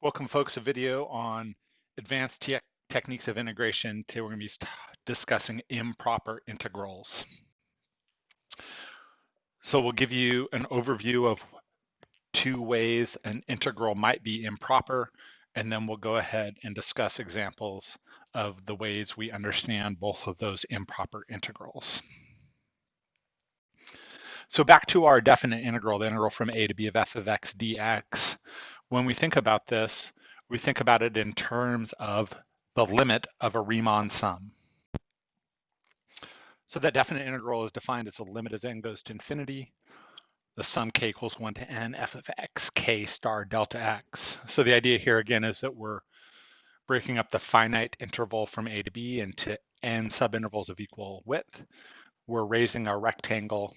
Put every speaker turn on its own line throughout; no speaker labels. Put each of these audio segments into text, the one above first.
Welcome folks, a video on advanced techniques of integration. Today we're going to be discussing improper integrals. So we'll give you an overview of two ways an integral might be improper, and then we'll go ahead and discuss examples of the ways we understand both of those improper integrals. So back to our definite integral, the integral from a to b of f of x dx. When we think about this, we think about it in terms of the limit of a Riemann sum. So that definite integral is defined as a limit as n goes to infinity, the sum k equals 1 to n f of x k star delta x. So the idea here again is that we're breaking up the finite interval from a to b into n subintervals of equal width. We're raising our rectangle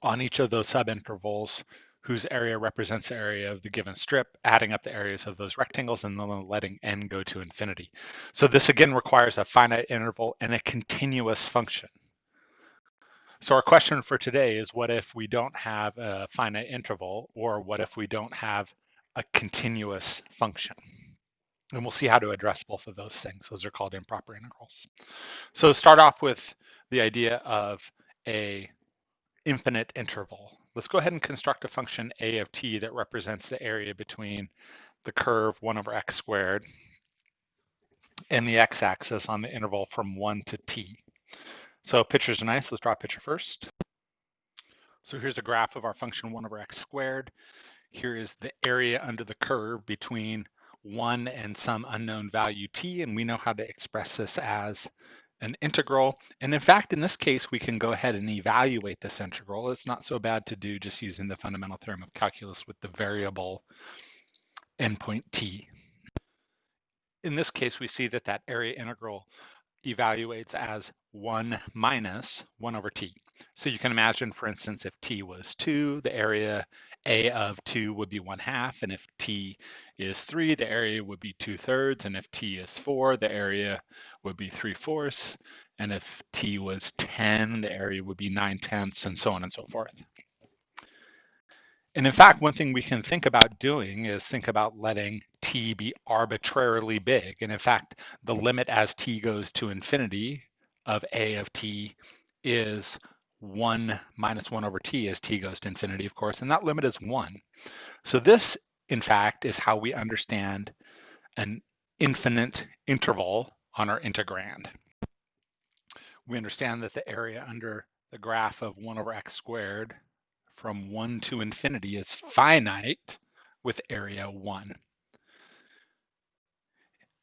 on each of those subintervals whose area represents the area of the given strip, adding up the areas of those rectangles and then letting n go to infinity. So this again requires a finite interval and a continuous function. So our question for today is, what if we don't have a finite interval, or what if we don't have a continuous function? And we'll see how to address both of those things. Those are called improper integrals. So start off with the idea of a infinite interval. Let's go ahead and construct a function a of t that represents the area between the curve 1 over x squared and the x-axis on the interval from 1 to t. So pictures are nice. Let's draw a picture first. So here's a graph of our function 1 over x squared. Here is the area under the curve between 1 and some unknown value t, and we know how to express this as an integral. And in fact, in this case, we can go ahead and evaluate this integral. It's not so bad to do just using the fundamental theorem of calculus with the variable endpoint t. In this case, we see that that area integral evaluates as 1 minus 1 over t. So you can imagine, for instance, if t was 2, the area a of 2 would be 1/2, and if t is 3, the area would be 2/3, and if t is 4, the area would be 3/4, and if t was 10, the area would be 9/10, and so on and so forth. And in fact, one thing we can think about doing is think about letting t be arbitrarily big. And in fact, the limit as t goes to infinity of a of t is 1 minus 1 over t as t goes to infinity, of course, and that limit is 1. So this, in fact, is how we understand an infinite interval on our integrand. We understand that the area under the graph of 1 over x squared from 1 to infinity is finite with area 1.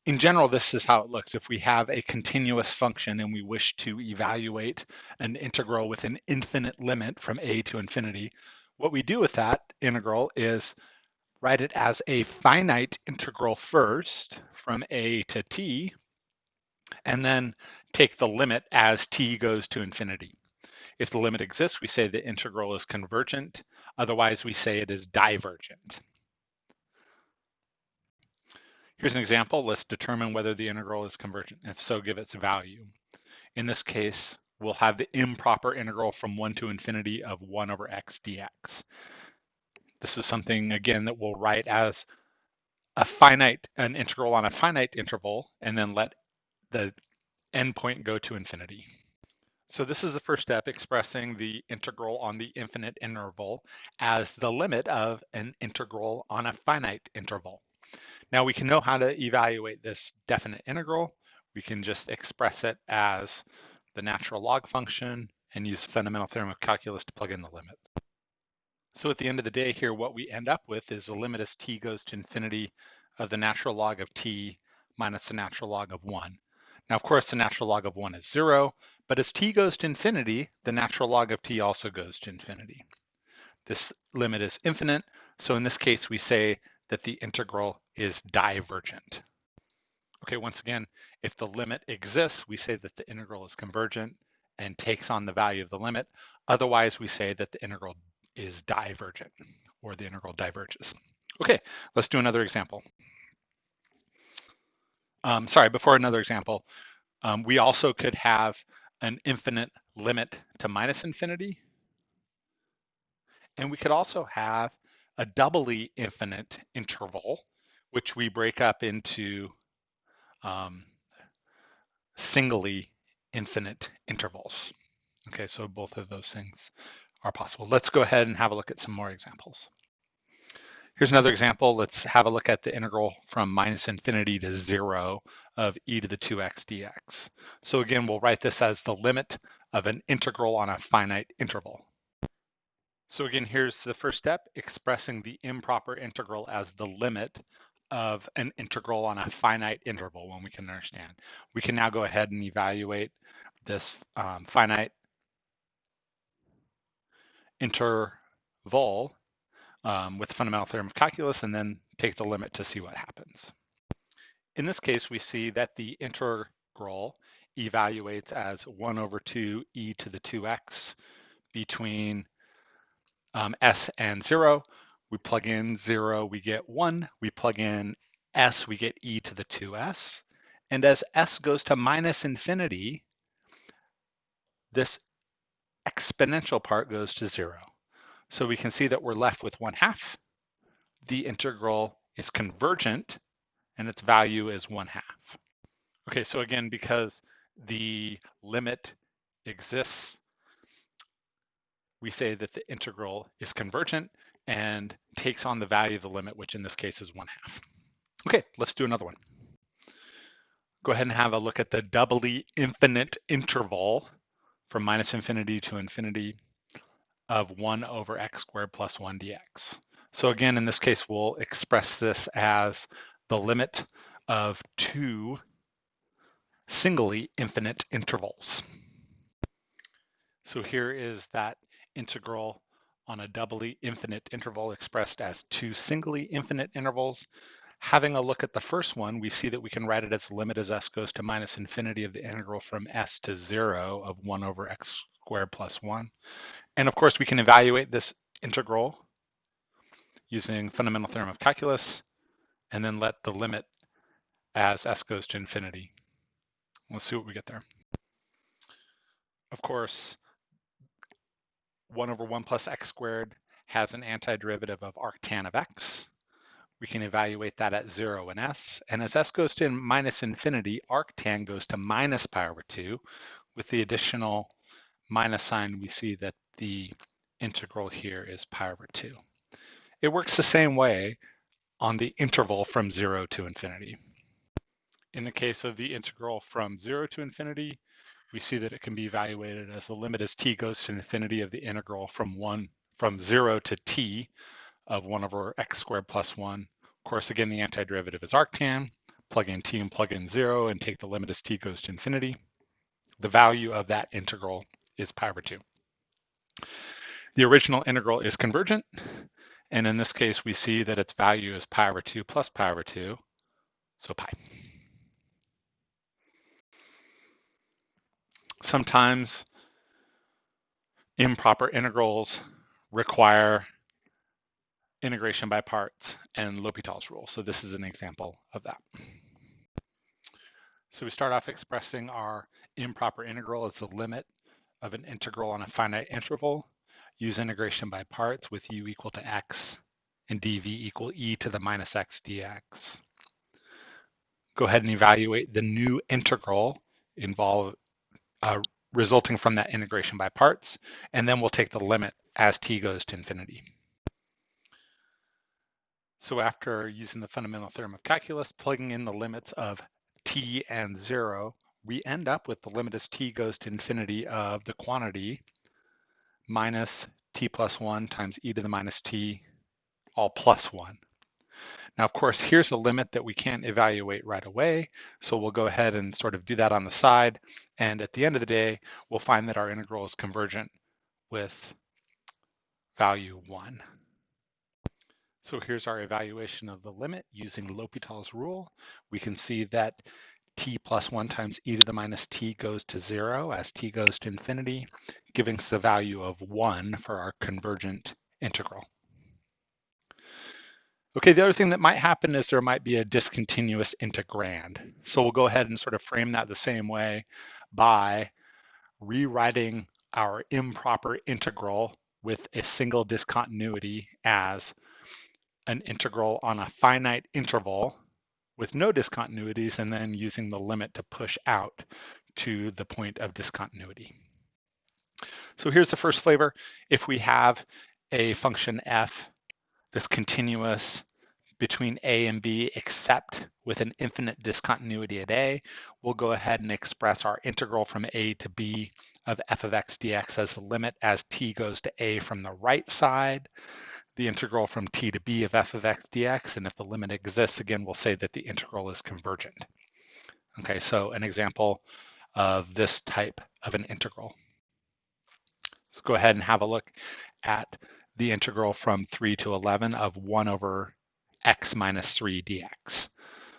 In general, this is how it looks. If we have a continuous function and we wish to evaluate an integral with an infinite limit from a to infinity, what we do with that integral is write it as a finite integral first from a to t, and then take the limit as t goes to infinity. If the limit exists, we say the integral is convergent. Otherwise, we say it is divergent. Here's an example. Let's determine whether the integral is convergent. If so, give its value. In this case, we'll have the improper integral from 1 to infinity of 1 over x dx. This is something, again, that we'll write as an integral on a finite interval, and then let the endpoint go to infinity. So this is the first step, expressing the integral on the infinite interval as the limit of an integral on a finite interval. Now we can know how to evaluate this definite integral. We can just express it as the natural log function and use the fundamental theorem of calculus to plug in the limit. So at the end of the day here, what we end up with is the limit as t goes to infinity of the natural log of t minus the natural log of 1. Now, of course, the natural log of 1 is 0, but as t goes to infinity, the natural log of t also goes to infinity. This limit is infinite, so in this case, we say that the integral is divergent. Okay, once again, if the limit exists, we say that the integral is convergent and takes on the value of the limit. Otherwise, we say that the integral is divergent, or the integral diverges. Okay, let's do another example. Before another example, we also could have an infinite limit to minus infinity. And we could also have a doubly infinite interval, which we break up into singly infinite intervals. Okay, so both of those things are possible. Let's go ahead and have a look at some more examples. Here's another example. Let's have a look at the integral from minus infinity to 0 of e to the 2x dx. So again, we'll write this as the limit of an integral on a finite interval. So again, here's the first step, expressing the improper integral as the limit of an integral on a finite interval, one we can understand. We can now go ahead and evaluate this finite interval with the fundamental theorem of calculus, and then take the limit to see what happens. In this case, we see that the integral evaluates as 1 over 2 e to the 2x between s and 0. We plug in 0, we get 1. We plug in s, we get e to the 2s. And as s goes to minus infinity, this exponential part goes to 0. So we can see that we're left with 1/2. The integral is convergent, and its value is 1/2. Okay, so again, because the limit exists, we say that the integral is convergent and takes on the value of the limit, which in this case is 1/2. Okay, let's do another one. Go ahead and have a look at the doubly infinite interval from minus infinity to infinity of 1 over x squared plus 1 dx. So again, in this case, we'll express this as the limit of two singly infinite intervals. So here is that integral on a doubly infinite interval expressed as two singly infinite intervals. Having a look at the first one, we see that we can write it as the limit as s goes to minus infinity of the integral from s to 0 of 1 over x squared plus 1. And of course, we can evaluate this integral using fundamental theorem of calculus, and then let the limit as s goes to infinity. Let's see what we get there. Of course, 1 over 1 plus x squared has an antiderivative of arctan of x. We can evaluate that at 0 and s. And as s goes to minus infinity, arctan goes to minus pi over 2. With the additional minus sign, we see that the integral here is pi over 2. It works the same way on the interval from 0 to infinity. In the case of the integral from 0 to infinity, we see that it can be evaluated as the limit as t goes to infinity of the integral from 0 to t of 1 over x squared plus 1. Of course, again, the antiderivative is arctan. Plug in t and plug in 0 and take the limit as t goes to infinity. The value of that integral is pi over 2. The original integral is convergent, and in this case, we see that its value is pi over 2 plus pi over 2, so pi. Sometimes improper integrals require integration by parts and L'Hopital's rule. So this is an example of that. So we start off expressing our improper integral as the limit of an integral on a finite interval. Use integration by parts with u equal to x and dv equal e to the minus x dx. Go ahead and evaluate the new integral resulting from that integration by parts, and then we'll take the limit as t goes to infinity. So after using the fundamental theorem of calculus, plugging in the limits of t and 0, we end up with the limit as t goes to infinity of the quantity minus t plus 1 times e to the minus t, all plus 1. Now, of course, here's a limit that we can't evaluate right away, so we'll go ahead and sort of do that on the side, and at the end of the day, we'll find that our integral is convergent with value 1. So here's our evaluation of the limit using L'Hopital's rule. We can see that t plus 1 times e to the minus t goes to 0 as t goes to infinity, giving us the value of 1 for our convergent integral. Okay, the other thing that might happen is there might be a discontinuous integrand. So we'll go ahead and sort of frame that the same way by rewriting our improper integral with a single discontinuity as an integral on a finite interval with no discontinuities, and then using the limit to push out to the point of discontinuity. So here's the first flavor. If we have a function f that's continuous between a and b except with an infinite discontinuity at a, we'll go ahead and express our integral from a to b of f of x dx as the limit as t goes to a from the right side, the integral from t to b of f of x dx, and if the limit exists, again, we'll say that the integral is convergent. Okay, so an example of this type of an integral. Let's go ahead and have a look at the integral from 3 to 11 of 1 over x minus 3 dx.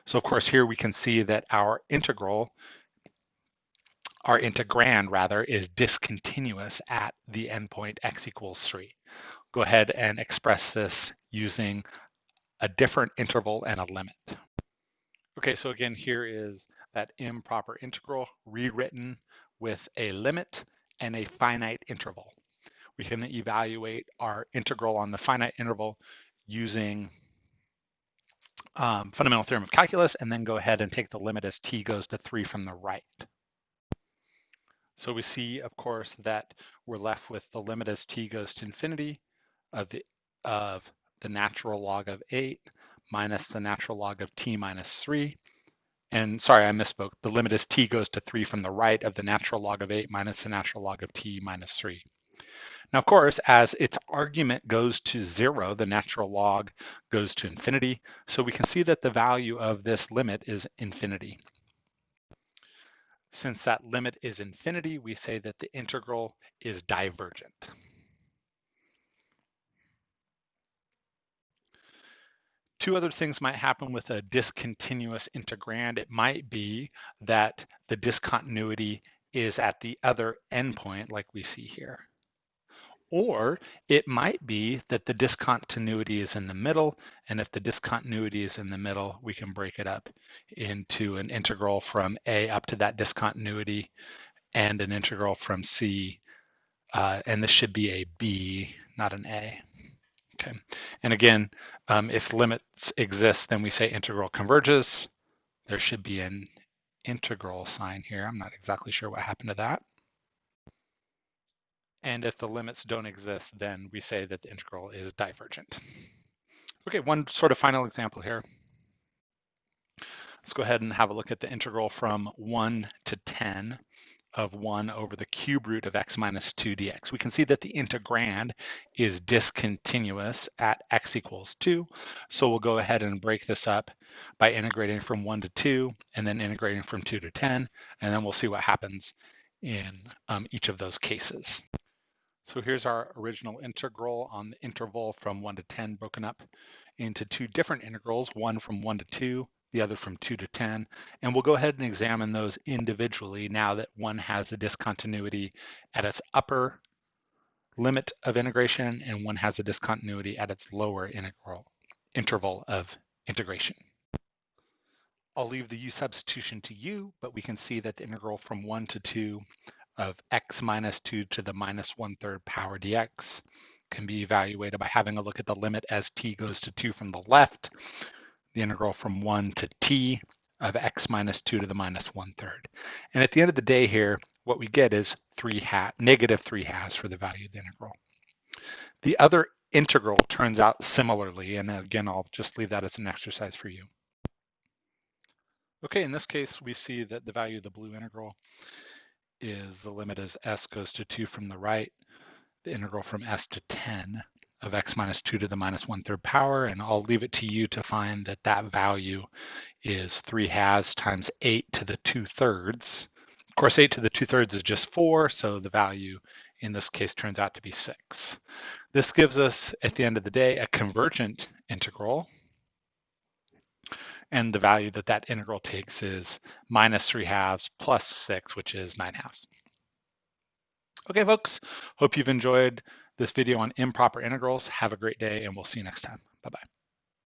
So of course here we can see that our integral, our integrand rather, is discontinuous at the endpoint x equals 3. Go ahead and express this using a different interval and a limit. Okay, so again, here is that improper integral rewritten with a limit and a finite interval. We can evaluate our integral on the finite interval using fundamental theorem of calculus, and then go ahead and take the limit as t goes to 3 from the right. So we see, of course, that we're left with the limit as t goes to infinity of the natural log of 8 minus the natural log of t minus 3. And sorry, I misspoke. The limit as t goes to 3 from the right of the natural log of 8 minus the natural log of t minus 3. Now, of course, as its argument goes to 0, the natural log goes to infinity. So we can see that the value of this limit is infinity. Since that limit is infinity, we say that the integral is divergent. Two other things might happen with a discontinuous integrand. It might be that the discontinuity is at the other endpoint, like we see here. Or it might be that the discontinuity is in the middle, and if the discontinuity is in the middle, we can break it up into an integral from a up to that discontinuity and an integral from c, and this should be a b, not an a. Okay, and again, if limits exist, then we say integral converges. There should be an integral sign here. I'm not exactly sure what happened to that. And if the limits don't exist, then we say that the integral is divergent. Okay, one sort of final example here. Let's go ahead and have a look at the integral from 1 to 10 of 1 over the cube root of x minus 2 dx. We can see that the integrand is discontinuous at x equals 2. So we'll go ahead and break this up by integrating from 1 to 2 and then integrating from 2 to 10. And then we'll see what happens in each of those cases. So here's our original integral on the interval from 1 to 10 broken up into two different integrals, one from 1 to 2, the other from 2 to 10. And we'll go ahead and examine those individually now that one has a discontinuity at its upper limit of integration and one has a discontinuity at its lower interval of integration. I'll leave the u substitution to u, but we can see that the integral from 1 to 2 of x minus 2 to the minus 1/3 power dx can be evaluated by having a look at the limit as t goes to 2 from the left, the integral from 1 to t of x minus 2 to the minus 1/3. And at the end of the day here, what we get is negative 3/2 for the value of the integral. The other integral turns out similarly, and again, I'll just leave that as an exercise for you. Okay, in this case, we see that the value of the blue integral is the limit as s goes to 2 from the right, the integral from s to 10 of x minus 2 to the minus 1/3 power, and I'll leave it to you to find that that value is 3/2 times 8 to the 2/3. Of course, 8 to the 2/3 is just 4, so the value in this case turns out to be 6. This gives us, at the end of the day, a convergent integral, and the value that that integral takes is minus 3/2 plus 6, which is 9/2. Okay, folks, hope you've enjoyed this video on improper integrals. Have a great day, and we'll see you next time. Bye-bye.